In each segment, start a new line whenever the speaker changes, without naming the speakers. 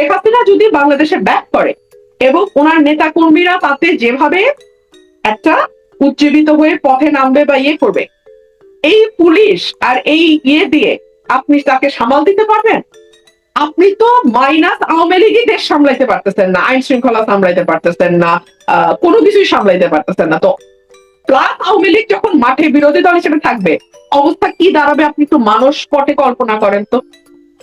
শেখ হাসিনা যদি বাংলাদেশে ব্যাক করে এবং ওনার নেতা কর্মীরা তাতে যেভাবে একটা উজ্জীবিত হয়ে পথে নামবে বা ইয়ে করবে, এই পুলিশ আর এই ইয়ে দিয়ে আপনি তাকে সামাল দিতে পারবেন? আপনি তো মাইনাস আওয়ামী লীগই দেশ সামলাইতে পারতেছেন না, আইন শৃঙ্খলা সামলাইতে পারতেছেন না, কোনো কিছুই সামলাইতে পারতেছেন না। তো প্লাস আওয়ামী লীগ যখন মাঠে বিরোধী দল হিসেবে থাকবে, অবস্থা কি দাঁড়াবে আপনি একটু মানুষ পটে কল্পনা করেন তো।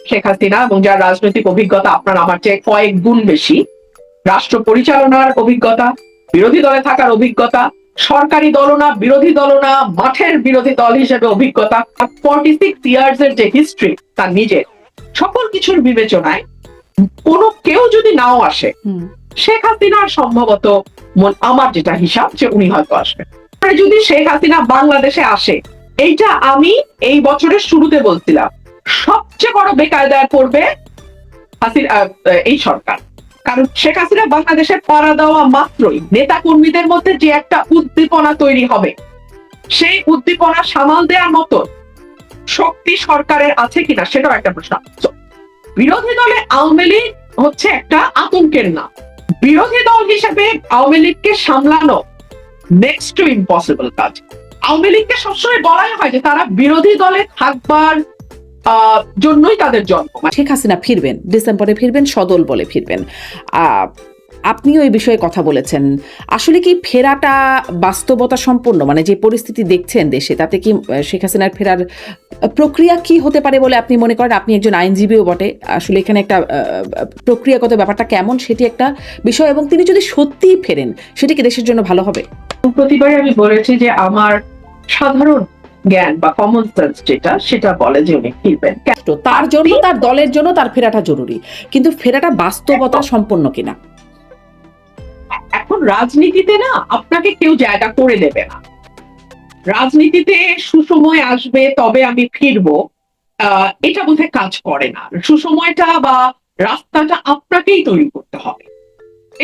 শেখ হাসিনা এবং যার রাজনৈতিক অভিজ্ঞতা আপনার আমার চেয়ে কয়েক গুণ বেশি, রাষ্ট্র পরিচালনার অভিজ্ঞতা, বিরোধী দলে থাকার অভিজ্ঞতা, সরকারি দলও না বিরোধী দলও না মাঠের বিরোধী দল হিসেবে অভিজ্ঞতা, 46 ইয়ার্স এর যে হিস্ট্রি তার নিজের, সকল কিছুর বিবেচনায় কোনো কেউ যদি নাও আসে, শেখ হাসিনার সম্ভবত আমার যেটা হিসাব যে উনি হয়তো আসবেন। যদি শেখ হাসিনা বাংলাদেশে আসে, এইটা আমি এই বছরের শুরুতে বলছিলাম, সবচেয়ে বড় বেকায়দায় পড়বে এই সরকার। কারণ শেখ হাসিনা বাংলাদেশে পাড়া দেওয়া মাত্রই নেতা কর্মীদের মধ্যে যে একটা উদ্দীপনা তৈরি হবে, সেই উদ্দীপনা সামাল দেওয়ার মতো শক্তি সরকারের আছে কিনা সেটাও একটা প্রশ্ন। বিরোধী দলে আওয়ামী লীগ হচ্ছে একটা আতঙ্কের নাম। বিরোধী দল হিসেবে আওয়ামী লীগকে সামলানো নেক্সট টু ইম্পসিবল কাজ। আওয়ামী লীগকে সবসময় বলাই হয় যে তারা বিরোধী দলে থাকবার জন্যই তাদের জন্ম।
শেখ হাসিনা ফিরবেন, ডিসেম্বরে ফিরবেন, সদল বলে ফিরবেন। আপনিও এই বিষয়ে কথা বলেছেন। আসলে কি ফেরাটা বাস্তবতা সম্পন্ন, মানে যে পরিস্থিতি দেখছেন দেশে, তাতে কি শেখ হাসিনার ফেরার প্রক্রিয়া কি হতে পারে বলে আপনি মনে করেন? আপনি একজন আইনজীবীও বটে, আসলে এখানে একটা প্রক্রিয়াগত ব্যাপারটা কেমন সেটি একটা বিষয়, এবং তিনি যদি সত্যিই ফেরেন সেটি কি দেশের জন্য ভালো হবে?
প্রতিবারই আমি বলেছি যে আমার সাধারণ জ্ঞান বা কমন সেন্স যেটা, সেটা বলে যে উনি ফিরবেন।
তার জন্য, তার দলের জন্য তার ফেরাটা জরুরি, কিন্তু ফেরাটা বাস্তবতা সম্পন্ন কিনা।
এখন রাজনীতিতে না আপনাকে কেউ জায়গা করে দেবে না। রাজনীতিতে সুসময় আসবে তবে আমি ফিরবো, এটা বোধহয় কাজ করে না। সুসময়টা বা রাস্তাটা আপনাকেই তৈরি করতে হবে,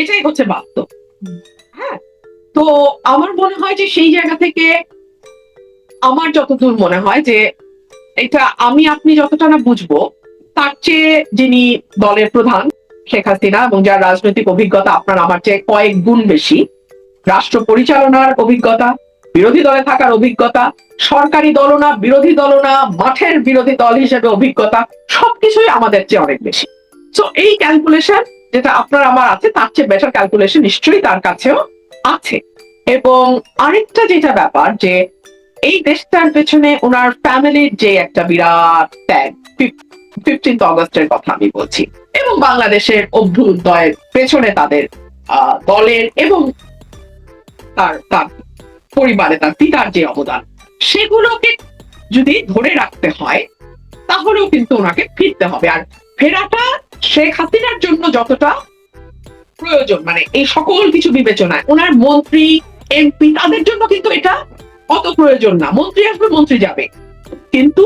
এটাই হচ্ছে বাস্তব। হ্যাঁ, তো আমার মনে হয় যে সেই জায়গা থেকে আমার যতদূর মনে হয় যে এটা আমি আপনি যতটা না বুঝবো, তার চেয়ে যিনি দলের প্রধান শেখ হাসিনা এবং যার রাজনৈতিক অভিজ্ঞতা আপনার আমার চেয়ে কয়েক গুণ বেশি, রাষ্ট্র পরিচালনার অভিজ্ঞতা, বিরোধী দলে থাকার অভিজ্ঞতা, সরকারি দলও না বিরোধী দলও না মাঠের বিরোধী দল হিসেবে অভিজ্ঞতা, সবকিছুই আমাদের চেয়ে অনেক বেশি। তো এই ক্যালকুলেশন যেটা আপনার আমার আছে, তার চেয়ে বেটার ক্যালকুলেশন নিশ্চয়ই তার কাছেও আছে। এবং আরেকটা যেটা ব্যাপার, যে এই দেশটার পেছনে ওনার ফ্যামিলির যে একটা বিরাট ত্যাগ, 15 অগস্টের কথা আমি বলছি, এবং বাংলাদেশের অভ্যুদয়ের পেছনে তাদের দলের এবং তার পরিবারে তার পিতার যে অবদান, সেগুলোকে যদি ধরে রাখতে হয় তাহলেও কিন্তু ওনাকে ফিরতে হবে। আর ফেরাটা শেখ হাসিনার জন্য যতটা প্রয়োজন, মানে এই সকল কিছু বিবেচনায়, ওনার মন্ত্রী এমপি তাদের জন্য কিন্তু এটা অত প্রয়োজন না। মন্ত্রী আসবে, মন্ত্রী যাবে, কিন্তু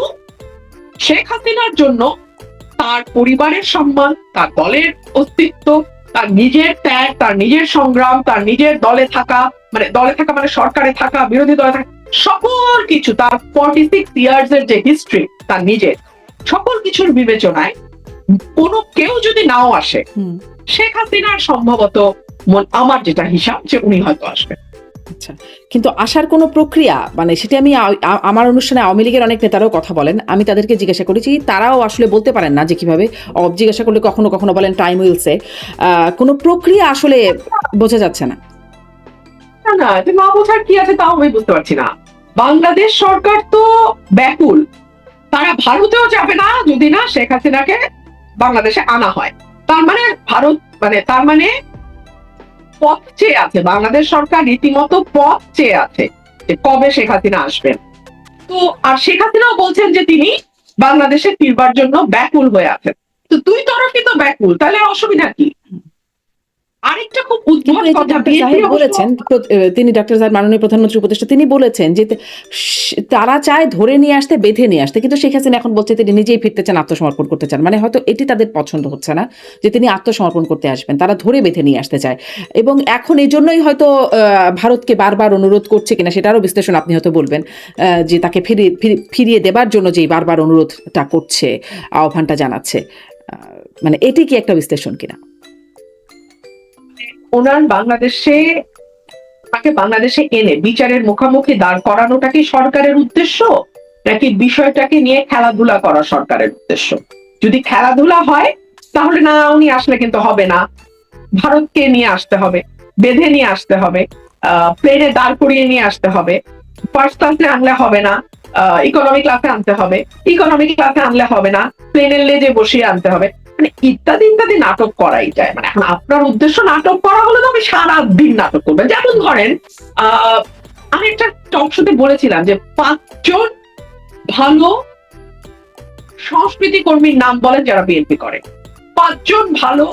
শেখ হাসিনার জন্য তার পরিবারের সম্মান, তার দলের অস্তিত্ব, তার নিজের ত্যাগ, তার নিজের সংগ্রাম, তার নিজের দলে থাকা মানে সরকারে থাকা, বিরোধী দলে থাকা, সকল কিছু, তার 46 ইয়ার্স এর যে হিস্ট্রি তার নিজের, সকল কিছুর বিবেচনায় কোনো কেউ যদি নাও আসে, শেখ হাসিনার সম্ভবত আমার যেটা হিসাব যে উনি হয়তো আসবেন।
আচ্ছা, কিন্তু আসার কোনো প্রক্রিয়া, মানে সেটা আমি আমার অনুষ্ঠানে আওয়ামী লীগের অনেক নেতারাও কথা বলেন, আমি তাদেরকে জিজ্ঞাসা করেছি, তারাও আসলে বলতে পারেন না যে কিভাবে। জিজ্ঞাসা করলে কখনো কখনো বলেন টাইম উইলসে, কোনো প্রক্রিয়া আসলে বোঝা যাচ্ছে না।
না, না বোঝার কি আছে তাও আমি বুঝতে পারছি না। বাংলাদেশ সরকার তো ব্যাকুল, তারা ভারতেও যাবে না যদি না শেখ হাসিনাকে বাংলাদেশে আনা হয়। তার মানে ভারত, মানে তার মানে পথ চেয়ে আছে, বাংলাদেশ সরকার রীতিমতো পথ চেয়ে আছে যে কবে শেখ হাসিনা আসবেন। তো আর শেখ হাসিনাও বলছেন যে তিনি বাংলাদেশে ফিরবার জন্য ব্যাকুল হয়ে আছেন। তো দুই তরফই তো ব্যাকুল, তাহলে অসুবিধা কি? আরেকটা খুব উদ্ভট কথা
বলেছেন তিনি, ডক্টর সাহেব মাননীয় প্রধানমন্ত্রী উপদেষ্টা, তিনি বলেছেন যে তারা চায় ধরে নিয়ে আসতে, বেঁধে নিয়ে আসতে, কিন্তু শেখ হাসিনা এখন বলছে তিনি নিজেই ফিরতে চান, আত্মসমর্পণ করতে চান। মানে হয়তো এটি তাদের পছন্দ হচ্ছে না যে তিনি আত্মসমর্পণ করতে আসবেন, তারা ধরে বেঁধে নিয়ে আসতে চায়। এবং এখন এই জন্যই হয়তো ভারতকে বারবার অনুরোধ করছে কিনা সেটারও বিশ্লেষণ আপনি হয়তো বলবেন, যে তাকে ফিরিয়ে দেবার জন্য যেই বারবার অনুরোধটা করছে, আহ্বানটা জানাচ্ছে। মানে এটি কি একটা বিশ্লেষণ কিনা?
ওনার তাকে বাংলাদেশে এনে বিচারের মুখোমুখি দাঁড় করানোটা কি সরকারের উদ্দেশ্য, নাকি বিষয়টাকে নিয়ে খেলাধুলা করা সরকারের উদ্দেশ্য? যদি খেলাধুলা হয় তাহলে না, উনি আসলে কিন্তু হবে না। ভারতকে নিয়ে আসতে হবে, বেঁধে নিয়ে আসতে হবে, প্লেনে দাঁড় করিয়ে নিয়ে আসতে হবে। ফার্স্ট ক্লাসে আনলে হবে না, ইকোনমি ক্লাসে আনতে হবে। ইকোনমি ক্লাসে আনলে হবে না, প্লেনের লেজে বসিয়ে আনতে হবে। মানে ইত্যাদি ইত্যাদি নাটক করাই যায়। মানে এখন আপনার উদ্দেশ্য নাটক করা হলে তো আমি সারা দিন নাটক করবেন। যেমন ধরেন, আমি একটা টক শোতে বলেছিলাম যে 5 জন ভালো সংস্কৃতি কর্মীর নাম বলেন যারা বিএনপি করে। 5 জন ভালো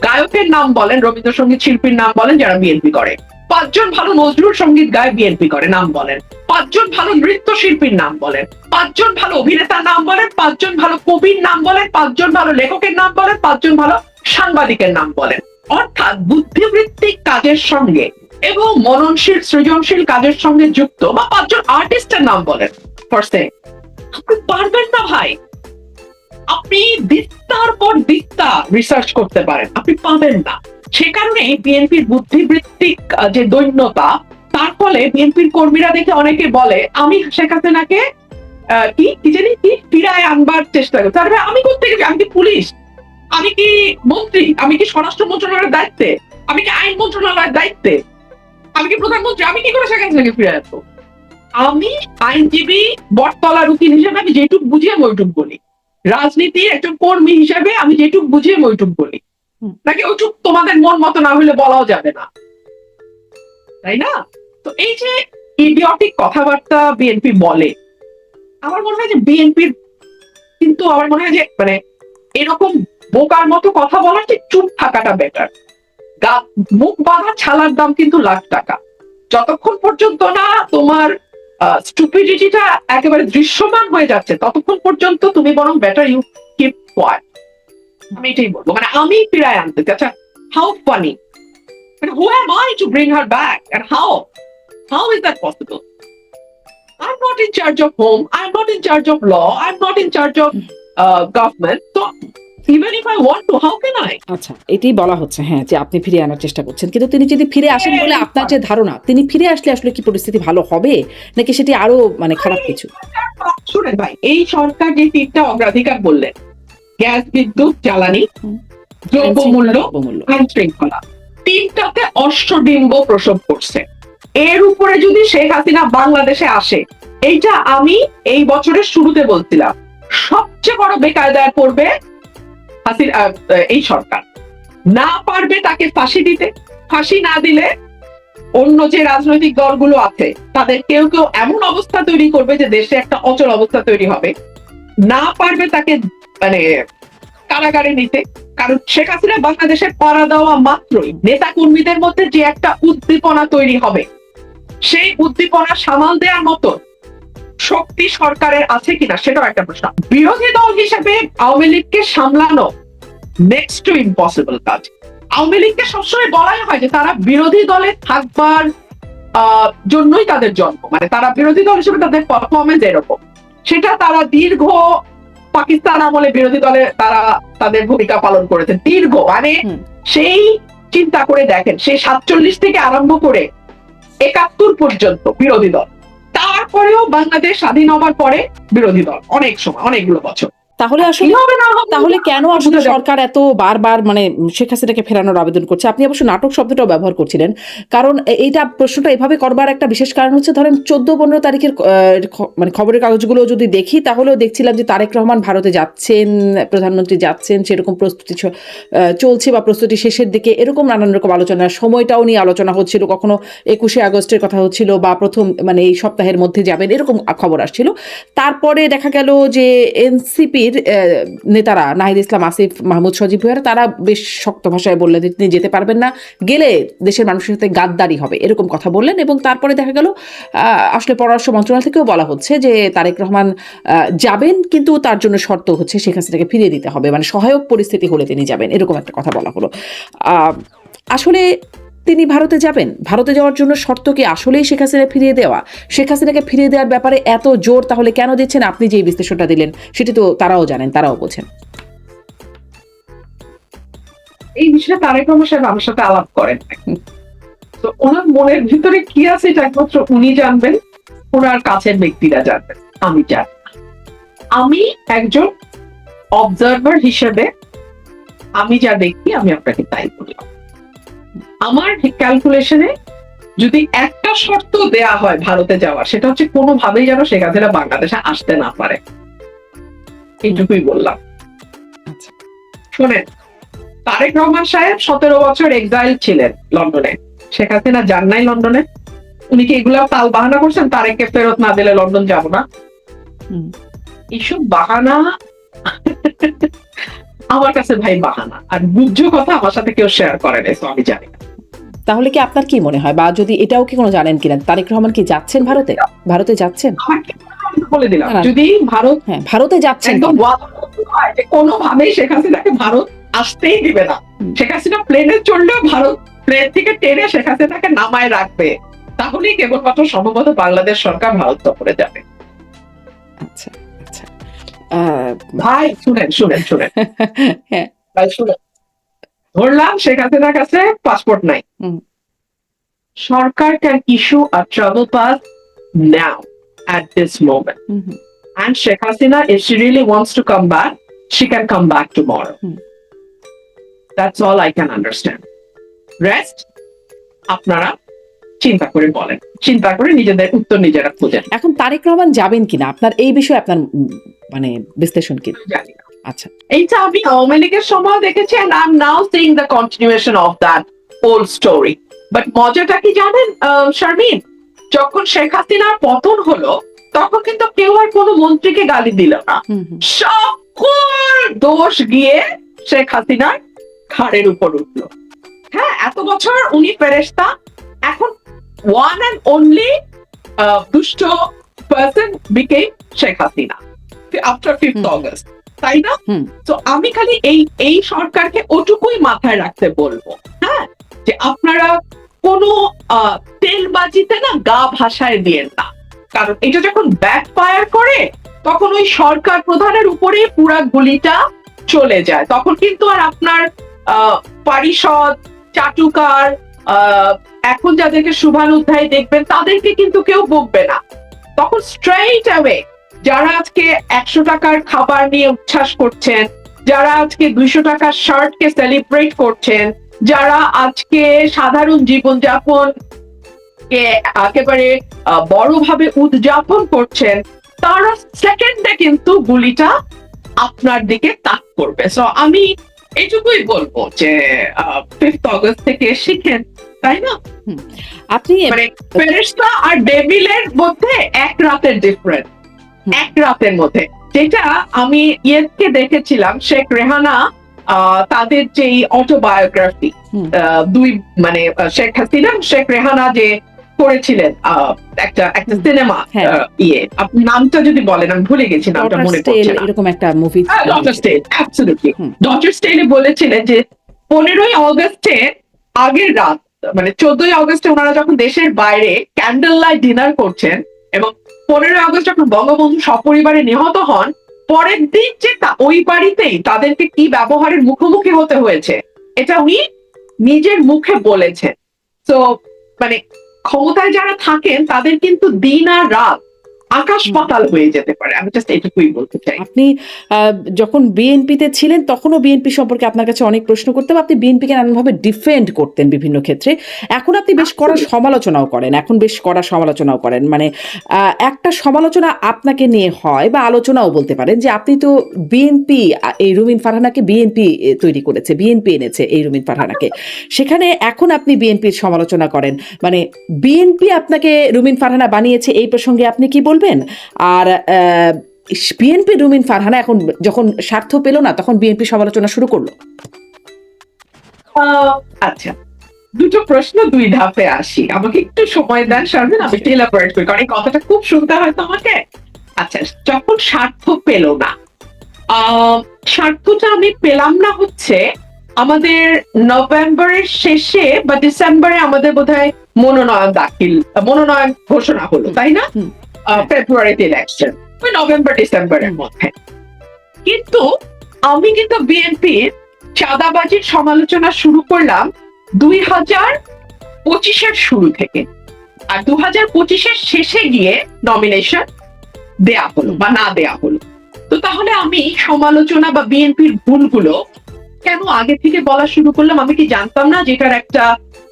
গায়কের নাম বলেন, রবীন্দ্রসঙ্গীত শিল্পীর নাম বলেন যারা বিএনপি করে। 5 জন ভালো নজরুল সঙ্গীত গায়ে বিএনপি করে, নাম বলেন। 5 জন ভালো নৃত্য শিল্পীর নাম বলেন। 5 জন ভালো অভিনেতার নাম বলেন। 5 জন ভালো কবির নাম বলেন। 5 জন ভালো লেখকের নাম বলেন। 5 জন ভালো সাংবাদিকের নাম বলেন। অর্থাৎ বুদ্ধিবৃত্তিক কাজের সঙ্গে এবং মননশীল সৃজনশীল কাজের সঙ্গে যুক্ত বা 5 জন আর্টিস্টের নাম বলেন। আপনি পারবেন না ভাই। আপনি দিস্তার পর দিস্তা রিসার্চ করতে পারেন, আপনি পাবেন না। সে কারণে বিএনপির বুদ্ধিবৃত্তিক যে দৈন্যতা, তার ফলে বিএনপির কর্মীরা দেখে অনেকে বলে আমি শেখ হাসিনাকে কি জানি কি ফিরায় আনবার চেষ্টা করছি। আরে ভাই, আমি কোত্থেকে, আমি কি পুলিশ, আমি কি মন্ত্রী, আমি কি স্বরাষ্ট্র মন্ত্রণালয়ের দায়িত্বে, আমি কি আইন মন্ত্রণালয়ের দায়িত্বে, আমি কি প্রধানমন্ত্রী, আমি কি করে শেখ হাসিনাকে ফিরে আসবো? আমি আইনজীবী, বটতলার উকিল হিসেবে আমি যেটুক বুঝি আমি ওইটুক বলি। রাজনীতির একজন কর্মী হিসেবে আমি যেটুক বুঝি আমি ওইটুক বলি। নাকি ওইটুক তোমাদের মন মতো না হলে বলাও যাবে না, তাই না? তো এই যে ইডিয়টিক কথাবার্তা বিএনপি বলে, আমার মনে হয় যে বিএনপির কিন্তু আমার মনে হয় যে মানে এরকম বোকার মতো কথা বলার চেয়ে চুপ থাকাটা বেটার। মুখ বাঁধা ছালার দাম কিন্তু লাখ টাকা। যতক্ষণ পর্যন্ত না তোমার স্টুপিডিটিটা একেবারে দৃশ্যমান হয়ে যাচ্ছে, ততক্ষণ পর্যন্ত তুমি বরং বেটার ইউ কিপ কোয়াইট। আমি এটাই বলবো। মানে আমি ফিরায় আনতে চাই। আচ্ছা, হাউ ফানি, মানে who am I to bring her back end how is that possible? I'm not in charge of home, I'm not in charge of law, I'm not in charge of government. So even if I want to, how can I?
আচ্ছা, এটাই বলা হচ্ছে, হ্যাঁ, যে আপনি ফিরে আনার চেষ্টা করছেন, কিন্তু তিনি যদি ফিরে আসেন বলে আপনার যে ধারণা, তিনি ফিরে আসলে আসলে কি পরিস্থিতি ভালো হবে, নাকি সেটি আরো মানে খারাপ কিছু?
শুনেন ভাই, এই সরকার যে 3টা অগ্রাধিকার বললেন, গ্যাস, বিদ্যুৎ, জ্বালানি, দ্রব্যমূল্য, আইন শৃঙ্খলা, 3টাতে অশ্বডিম্ব প্রসব করছে। এর উপরে যদি শেখ হাসিনা বাংলাদেশে আসে, এইটা আমি এই বছরের শুরুতে বলছিলাম, সবচেয়ে বড় বেকায়দায় পড়বে এই সরকার। না পারবে তাকে ফাঁসি দিতে। ফাঁসি না দিলে অন্য যে রাজনৈতিক দলগুলো আছে তাদের কেউ কেউ এমন অবস্থা তৈরি করবে যে দেশে একটা অচল অবস্থা তৈরি হবে। না পারবে তাকে মানে কারাগারে নিতে। কারণ শেখ হাসিনা বাংলাদেশে পাড়া দেওয়া মাত্রই নেতা কর্মীদের মধ্যে যে একটা উদ্দীপনা তৈরি হবে, সেই উদ্দীপনা সামাল দেওয়ার মতো শক্তি সরকারের আছে কিনা সেটাও একটা প্রশ্ন। বিরোধী দল হিসেবে আওয়ামী লীগকে সামলানো নেক্সট টু ইম্পসিবল কাজ। আওয়ামী লীগকে সবসময় বলাই হয় যে তারা বিরোধী দলে থাকবার জন্যই তাদের জন্ম, মানে তারা বিরোধী দল হিসেবে তাদের পারফরমেন্স এরকম। সেটা তারা দীর্ঘ পাকিস্তান আমলে বিরোধী দলে তারা তাদের ভূমিকা পালন করেছে দীর্ঘ, মানে সেই চিন্তা করে দেখেন, সেই 47 থেকে আরম্ভ করে 71 পর্যন্ত বিরোধী দল। তারপরেও বাংলাদেশ স্বাধীন হবার পরে বিরোধী দল অনেক সময়, অনেকগুলো বছর।
তাহলে আসলে তাহলে কেন আসলে সরকার এত বারবার মানে শেখ হাসিনাকে ফেরানোর আবেদন করছে? আপনি অবশ্য নাটক শব্দটাও ব্যবহার করছিলেন, কারণ এইটা প্রশ্নটা এভাবে করবার একটা বিশেষ কারণ হচ্ছে, ধরেন 14-15 তারিখের মানে খবরের কাগজগুলো যদি দেখি, তাহলেও দেখছিলাম যে তারেক রহমান ভারতে যাচ্ছেন, প্রধানমন্ত্রী যাচ্ছেন, সেরকম প্রস্তুতি চলছে বা প্রস্তুতি শেষের দিকে, এরকম নানান রকম আলোচনা, সময়টাও নিয়ে আলোচনা হচ্ছিল। কখনো 21শে আগস্টের কথা হচ্ছিল, বা প্রথম মানে এই সপ্তাহের মধ্যে যাবেন, এরকম খবর আসছিল। তারপরে দেখা গেল যে এনসিপির নেতারা নাহিদ ইসলাম, আসিফ মাহমুদ, সজীব ভুঁইয়ারা, তারা বেশ শক্ত ভাষায় বললেন যে তিনি যেতে পারবেন না, গেলে দেশের মানুষের সাথে গাদ্দারি হবে, এরকম কথা বললেন। এবং তারপরে দেখা গেল আসলে পররাষ্ট্র মন্ত্রণালয় থেকেও বলা হচ্ছে যে তারেক রহমান যাবেন, কিন্তু তার জন্য শর্ত হচ্ছে শেখ হাসিনাকে ফিরিয়ে দিতে হবে, মানে সহায়ক পরিস্থিতি হলে তিনি যাবেন, এরকম একটা কথা বলা হলো। আসলে তিনি ভারতে যাবেন, ভারতে যাওয়ার জন্য শর্ত কি আসলেই শেখ হাসিনা ফিরিয়ে দেওয়া? শেখ হাসিনাকে ফিরিয়ে দেওয়ার ব্যাপারে এত জোর তাহলে কেন দিচ্ছেন? আপনি যে বিশ্লেষণটা দিলেন সেটি তো তারাও জানেন, তারাও বোঝেন।
এই বিষয়ে তারেক রহমান সাহেব আমার সাথে আলাপ করেন নাই। তো ওনার মনের ভিতরে কি আছে এটা একমাত্র উনি জানবেন, ওনার কাছের ব্যক্তিরা জানবেন, আমি জানি না। আমি একজন অবজারভার হিসেবে আমি যা দেখি আমি আপনাকে তাই বললাম। আমার ক্যালকুলেশনে যদি একটা শর্ত দেয়া হয় ভারতে যাওয়ার, সেটা হচ্ছে কোনোভাবেই যেন শেখ হাসিনা বাংলাদেশে আসতে না পারে, এইটুকুই বললাম।
আচ্ছা।
শোনেন, তারেক রহমান সাহেব 17 বছর এক্সাইল ছিলেন লন্ডনে, শেখ হাসিনা যান নাই লন্ডনে। উনি কি এগুলা তাল বাহানা করছেন তারেককে ফেরত না দিলে লন্ডন যাব না? এইসব বাহানা আমার কাছে ভাই বাহানা, আর গুজ্জ কথা আমার সাথে কেউ শেয়ার করে নাই, তো আমি জানি না।
তাহলে কি আপনার কি মনে হয়, বা যদি এটাও কি কোনো জানেন কিনা, তারেক রহমান কি যাচ্ছেন ভারতে? ভারতে যাচ্ছেন?
আমার কি মনে হয় আমি বলে দিলাম,
না।
যদি ভারত
হ্যাঁ, ভারতে যাচ্ছেন
একদম
কিনা?
হয় যে কোনোভাবেই শেখ হাসিনাকে ভারত আসতেই দিবে না, শেখ হাসিনা প্লেনে চললেও ভারত প্লেন থেকে টেনে শেখ হাসিনাকে নামায় রাখবে, তাহলেই কেবলমাত্র সম্ভবত বাংলাদেশ সরকার ভারত সফরে যাবে।
আচ্ছা আচ্ছা।
ভাই শুনেন শুনেন শুনেন
হ্যাঁ।
ভাই শুনেন, ধরলাম শেখ হাসিনার কাছে পাসপোর্ট নাই, সরকার can issue a travel pass now at this moment. And Sheikh Hasina, if she really wants to come back, she can come back tomorrow. That's all I can understand. Rest, আপনারা চিন্তা করে বলেন, চিন্তা করে নিজেদের উত্তর নিজেরা খুঁজেন।
এখন তারেক রহমান যাবেন কিনা, আপনার এই বিষয়ে আপনার মানে বিশ্লেষণ কি?
জানি না।
আচ্ছা,
এইটা আমি আওয়ামী লীগের সময় দেখেছি, and I'm now seeing the continuation of that old story. But মজাটা কি জানেন শারমিন, যখন শেখ হাসিনার পতন হলো তখন কিন্তু কেউ আর কোনো মন্ত্রীকে গালি দিল না, সকল দোষ গিয়ে শেখ হাসিনার ঘাড়ের উপর উঠলো। হ্যাঁ, এত বছর উনি ফেরেশতা, এখন one and only দুষ্ট person became Sheikh Hasina after 5th August, তাই না? তো আমি খালি এই সরকারকে ওটুকুই মাথায় রাখতে বলবো, হ্যাঁ, যে আপনারা কোনো তেলবাজিতে না গা ভাসায় দিয়েন না, কারণ এটা যখন ব্যাকফায়ার করে তখন ওই সরকার প্রধানের উপরে পুরা গুলিটা চলে যায়, তখন কিন্তু আর আপনার পারিষদ চাটুকার এখন যাদেরকে শুভানুধ্যায়ী দেখবেন তাদেরকে কিন্তু কেউ বকবে না, তখন স্ট্রেইট অ্যাওয়ে যারা আজকে 100 টাকার খাবার নিয়ে উচ্ছ্বাস করছেন, যারা আজকে 200 টাকার শার্টকে সেলিব্রেট করছেন, যারা আজকে সাধারণ জীবনযাপন কে একেবারে বড়ভাবে উদযাপন করছেন, তারা সেকেন্ডে কিন্তু গুলিটা আপনার দিকে তাক করবে। সো আমি এইটুকুই বলবো যে 5th August থেকে শিখেন, তাই না?
আপনি
মানে ফেরেশতা আর ডেভিলের মধ্যে এক রাতের ডিফারেন্স, এক রাতের মধ্যে। যেটা আমি ইয়েকে দেখেছিলাম, শেখ রেহানা তাদের যে অটোবায়োগ্রাফি, দুই মানে শেখ হাসিনা শেখ রেহানা যে করেছিলেন একটা সিনেমা, ইয়ে আপনি নামটা যদি বলেন, আমি ভুলে গেছি নামটা, মনে পড়ছে না,
এরকম একটা মুভি,
ডটার স্টেল, অ্যাবসলিউটলি ডটার স্টেলে বলেছিলেন যে 15ই অগস্টে আগের রাত মানে 14ই অগস্টে ওনারা যখন দেশের বাইরে ক্যান্ডেল লাইট ডিনার করছেন এবং 15ই অগস্ট যখন বঙ্গবন্ধু সপরিবারে নিহত হন, পরের দিন যে ওই বাড়িতেই তাদেরকে কি ব্যবহারের মুখোমুখি হতে হয়েছে এটা উনি নিজের মুখে বলেছেন। তো মানে ক্ষমতায় যারা থাকেন তাদের কিন্তু দিন আর রাত আকাশ পাতাল হয়ে যেতে পারে, আমি জাস্ট এটুকুই বলতে চাই।
আপনি যখন বিএনপিতে ছিলেন তখনও বিএনপি সম্পর্কে আপনার কাছে অনেক প্রশ্ন করতাম, আপনি বিএনপিকে নানানভাবে ডিফেন্ড করতেন বিভিন্ন ক্ষেত্রে, এখন আপনি বেশ কড়া সমালোচনাও করেন, মানে একটা সমালোচনা আপনাকে নিয়ে হয় বা আলোচনাও বলতে পারেন যে আপনি তো বিএনপি, এই রুমিন ফারহানাকে বিএনপি তৈরি করেছে, বিএনপি এনেছে এই রুমিন ফারহানাকে, সেখানে এখন আপনি বিএনপির সমালোচনা করেন, মানে বিএনপি আপনাকে রুমিন ফারহানা বানিয়েছে, এই প্রসঙ্গে আপনি কি বলবেন? আর বিএনপি রুমিন ফারহানা এখন যখন স্বার্থ পেল না তখন বিএনপি সমালোচনা শুরু করলো।
আচ্ছা, দুটো প্রশ্ন দুই ধাপে আসি, আমাকে একটু সময় দেন শারমিন, আমি এলাবোরেট করি কারণ এই কথাটা খুব শুনতে হয় তোমাকে। আচ্ছা, যখন স্বার্থ পেল না, স্বার্থটা আমি পেলাম না হচ্ছে আমাদের নভেম্বরের শেষে বা ডিসেম্বরে আমাদের বোধহয় মনোনয়ন ঘোষণা হলো, তাই না? ফেব্রুয়ারিতে ইলেকশন, ওই নভেম্বর ডিসেম্বরের মধ্যে। কিন্তু আমি কিন্তু বিএনপির চাঁদাবাজির সমালোচনা শুরু করলাম 2025-এর শুরু থেকে, আর 2025-এর শেষে গিয়ে নমিনেশন দেয়া হলো বা না দেয়া হলো। তো তাহলে আমি সমালোচনা বা বিএনপির ভুলগুলো কেন আগে থেকে বলা শুরু করলাম? আমি কি জানতাম না যেটার একটা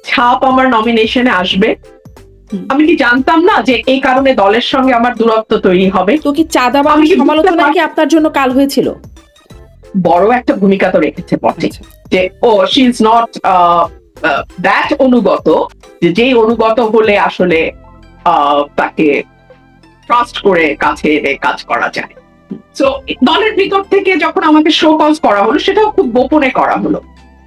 ছাপ আমার নমিনেশনে আসবে? আমি কি জানতাম না যে এই কারণে দলের সঙ্গে আমার দূরত্ব তৈরি হবে?
তো কি
আমি
চাঁদাবাজি
কি বুঝতে
সমালোচনা কি আপনার জন্য কাল হয়েছিল?
বড় একটা ভূমিকা তো রেখেছে বটে,
আচ্ছা।
যে ও শি ইজ নট দ্যাট অনুগত, যে অনুগত হলে আসলে তাকে ট্রাস্ট করে কাছে এনে কাজ করা যায়। তো দলের ভিতর থেকে যখন আমাকে শো কজ করা হলো, সেটাও খুব গোপনে করা হলো,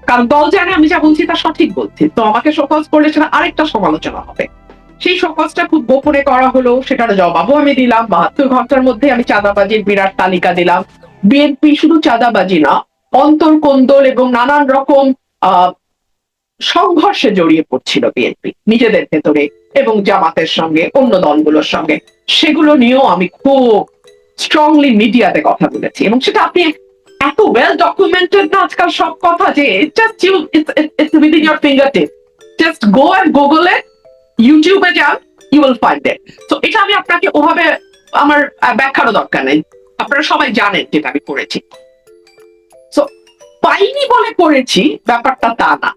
কারণ দল জানে আমি যা বলছি তা সঠিক বলছি। তো আমাকে শো কজ করলে সেটা আরেকটা সমালোচনা হবে। সেই শো কজটা খুব গোপনে করা হলো, সেটার জবাবও আমি দিলাম। 72 ঘন্টার মধ্যে আমি চাঁদাবাজির বিরাট তালিকা দিলাম। বিএনপি শুধু চাঁদাবাজি না, অন্তর্কোন্দল এবং নানান রকম আহ সংঘর্ষে জড়িয়ে পড়ছিল বিএনপি নিজেদের ভেতরে এবং জামাতের সঙ্গে, অন্য দলগুলোর সঙ্গে। সেগুলো নিয়েও আমি খুব স্ট্রংলি মিডিয়াতে কথা বলেছি, এবং সেটা আপনি এত ওয়েল ডকুমেন্টেড না আজকাল সব কথা, যে just you it's within your fingertip, just go and Google it, ইউটিউবে যান, ইউ উইল ফাইন্ড ইট। তো এটা আমি আপনাকে ওভাবে আমার ব্যাখ্যারও দরকার নেই, আপনারা সবাই জানেন যেটা আমি করেছি। পাইনি বলে করেছি ব্যাপারটা তা না।